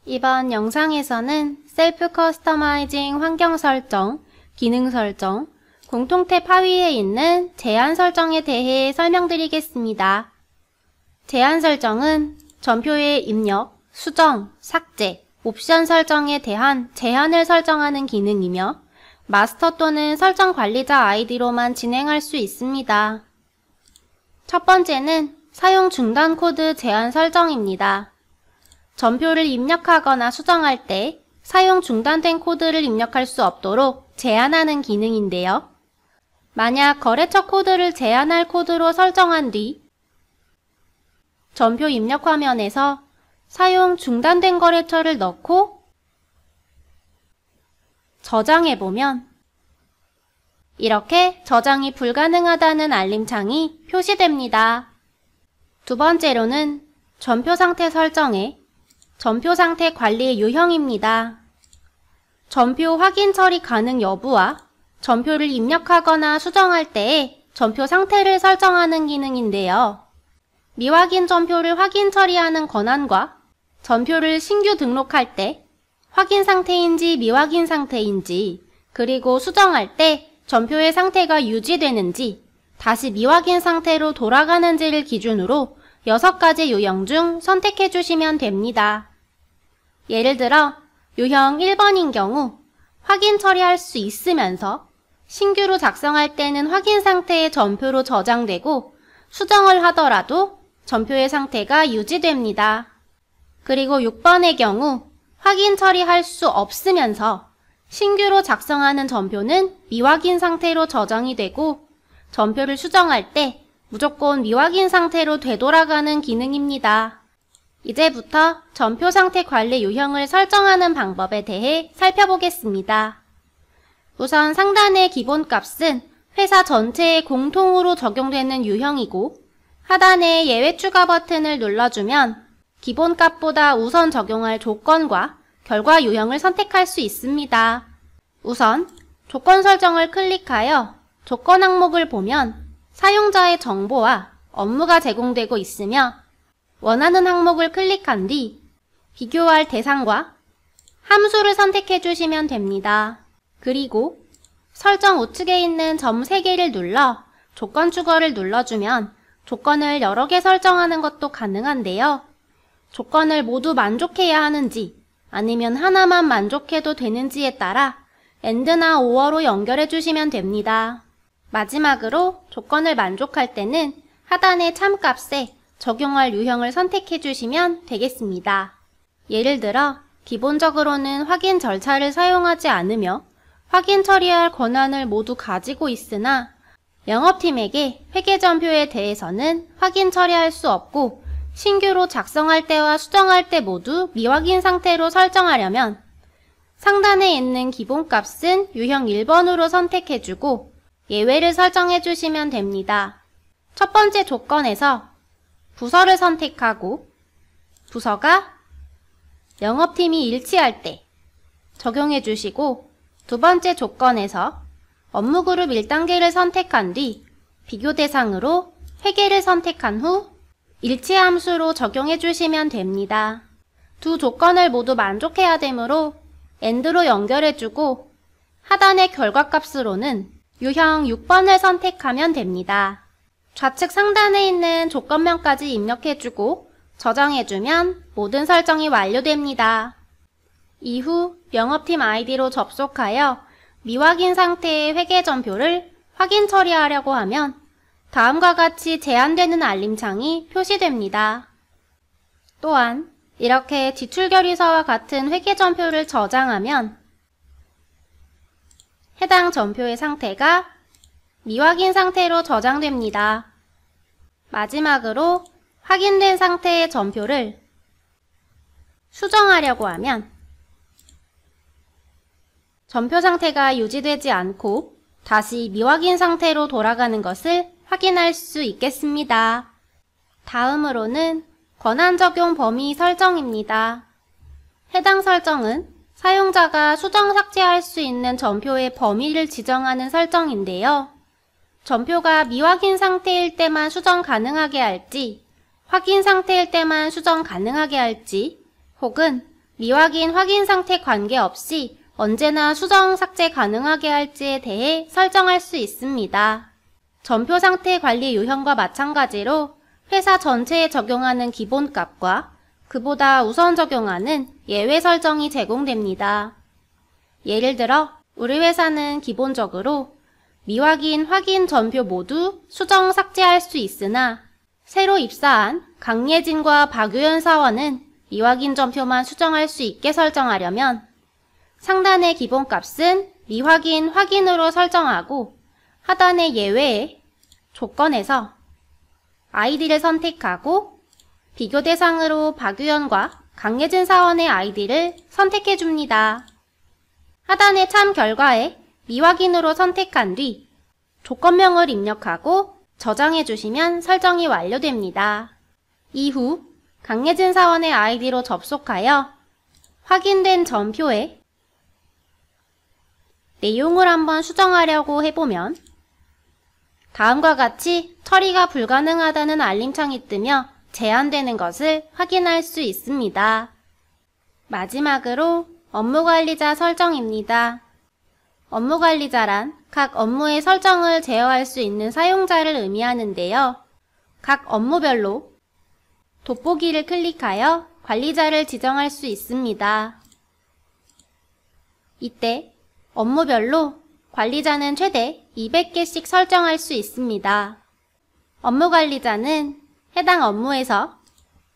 이번 영상에서는 셀프 커스터마이징 환경 설정, 기능 설정, 공통 탭 하위에 있는 제한 설정에 대해 설명드리겠습니다. 제한 설정은 전표의 입력, 수정, 삭제, 옵션 설정에 대한 제한을 설정하는 기능이며 마스터 또는 설정 관리자 아이디로만 진행할 수 있습니다. 첫 번째는 사용 중단 코드 제한 설정입니다. 전표를 입력하거나 수정할 때 사용 중단된 코드를 입력할 수 없도록 제한하는 기능인데요. 만약 거래처 코드를 제한할 코드로 설정한 뒤 전표 입력 화면에서 사용 중단된 거래처를 넣고 저장해보면 이렇게 저장이 불가능하다는 알림창이 표시됩니다. 두 번째로는 전표 상태 설정에 전표 상태 관리 유형입니다. 전표 확인 처리 가능 여부와 전표를 입력하거나 수정할 때에 전표 상태를 설정하는 기능인데요. 미확인 전표를 확인 처리하는 권한과 전표를 신규 등록할 때 확인 상태인지 미확인 상태인지, 그리고 수정할 때 전표의 상태가 유지되는지 다시 미확인 상태로 돌아가는지를 기준으로 6가지 유형 중 선택해 주시면 됩니다. 예를 들어 유형 1번인 경우 확인 처리할 수 있으면서 신규로 작성할 때는 확인 상태의 전표로 저장되고 수정을 하더라도 전표의 상태가 유지됩니다. 그리고 6번의 경우 확인 처리할 수 없으면서 신규로 작성하는 전표는 미확인 상태로 저장이 되고 전표를 수정할 때 무조건 미확인 상태로 되돌아가는 기능입니다. 이제부터 전표 상태 관리 유형을 설정하는 방법에 대해 살펴보겠습니다. 우선 상단의 기본값은 회사 전체에 공통으로 적용되는 유형이고 하단의 예외 추가 버튼을 눌러주면 기본값보다 우선 적용할 조건과 결과 유형을 선택할 수 있습니다. 우선 조건 설정을 클릭하여 조건 항목을 보면 사용자의 정보와 업무가 제공되고 있으며 원하는 항목을 클릭한 뒤 비교할 대상과 함수를 선택해 주시면 됩니다. 그리고 설정 우측에 있는 점 3개를 눌러 조건 추가를 눌러주면 조건을 여러 개 설정하는 것도 가능한데요. 조건을 모두 만족해야 하는지 아니면 하나만 만족해도 되는지에 따라 AND나 OR로 연결해 주시면 됩니다. 마지막으로 조건을 만족할 때는 하단의 참값에 적용할 유형을 선택해 주시면 되겠습니다. 예를 들어 기본적으로는 확인 절차를 사용하지 않으며 확인 처리할 권한을 모두 가지고 있으나 영업팀에게 회계 전표에 대해서는 확인 처리할 수 없고 신규로 작성할 때와 수정할 때 모두 미확인 상태로 설정하려면 상단에 있는 기본값은 유형 1번으로 선택해주고 예외를 설정해주시면 됩니다. 첫 번째 조건에서 부서를 선택하고 부서가 영업팀이 일치할 때 적용해주시고 두 번째 조건에서 업무그룹 1단계를 선택한 뒤 비교 대상으로 회계를 선택한 후 일치 함수로 적용해 주시면 됩니다. 두 조건을 모두 만족해야 되므로 AND로 연결해주고 하단의 결과값으로는 유형 6번을 선택하면 됩니다. 좌측 상단에 있는 조건명까지 입력해주고 저장해주면 모든 설정이 완료됩니다. 이후 영업팀 아이디로 접속하여 미확인 상태의 회계 전표를 확인 처리하려고 하면 다음과 같이 제한되는 알림창이 표시됩니다. 또한 이렇게 지출결의서와 같은 회계 전표를 저장하면 해당 전표의 상태가 미확인 상태로 저장됩니다. 마지막으로 확인된 상태의 전표를 수정하려고 하면 전표 상태가 유지되지 않고 다시 미확인 상태로 돌아가는 것을 확인할 수 있겠습니다. 다음으로는 권한 적용 범위 설정입니다. 해당 설정은 사용자가 수정 삭제할 수 있는 전표의 범위를 지정하는 설정인데요. 전표가 미확인 상태일 때만 수정 가능하게 할지, 확인 상태일 때만 수정 가능하게 할지, 혹은 미확인 확인 상태 관계없이 언제나 수정 삭제 가능하게 할지에 대해 설정할 수 있습니다. 전표 상태 관리 유형과 마찬가지로 회사 전체에 적용하는 기본값과 그보다 우선 적용하는 예외 설정이 제공됩니다. 예를 들어 우리 회사는 기본적으로 미확인, 확인 전표 모두 수정 삭제할 수 있으나 새로 입사한 강예진과 박유연 사원은 미확인 전표만 수정할 수 있게 설정하려면 상단의 기본값은 미확인, 확인으로 설정하고 하단의 예외의 조건에서 아이디를 선택하고 비교 대상으로 박유연과 강예진 사원의 아이디를 선택해 줍니다. 하단의 참 결과에 미확인으로 선택한 뒤 조건명을 입력하고 저장해 주시면 설정이 완료됩니다. 이후 강예진 사원의 아이디로 접속하여 확인된 전표에 내용을 한번 수정하려고 해보면 다음과 같이 처리가 불가능하다는 알림창이 뜨며 제한되는 것을 확인할 수 있습니다. 마지막으로 업무관리자 설정입니다. 업무관리자란 각 업무의 설정을 제어할 수 있는 사용자를 의미하는데요. 각 업무별로 돋보기를 클릭하여 관리자를 지정할 수 있습니다. 이때 업무별로 관리자는 최대 200개씩 설정할 수 있습니다. 업무관리자는 해당 업무에서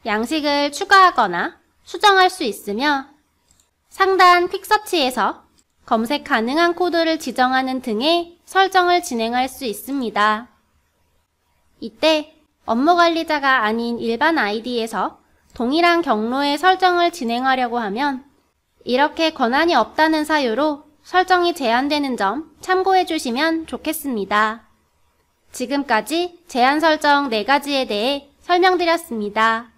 양식을 추가하거나 수정할 수 있으며 상단 퀵서치에서 검색 가능한 코드를 지정하는 등의 설정을 진행할 수 있습니다. 이때 업무관리자가 아닌 일반 아이디에서 동일한 경로의 설정을 진행하려고 하면 이렇게 권한이 없다는 사유로 설정이 제한되는 점 참고해 주시면 좋겠습니다. 지금까지 제한 설정 4가지에 대해 설명드렸습니다.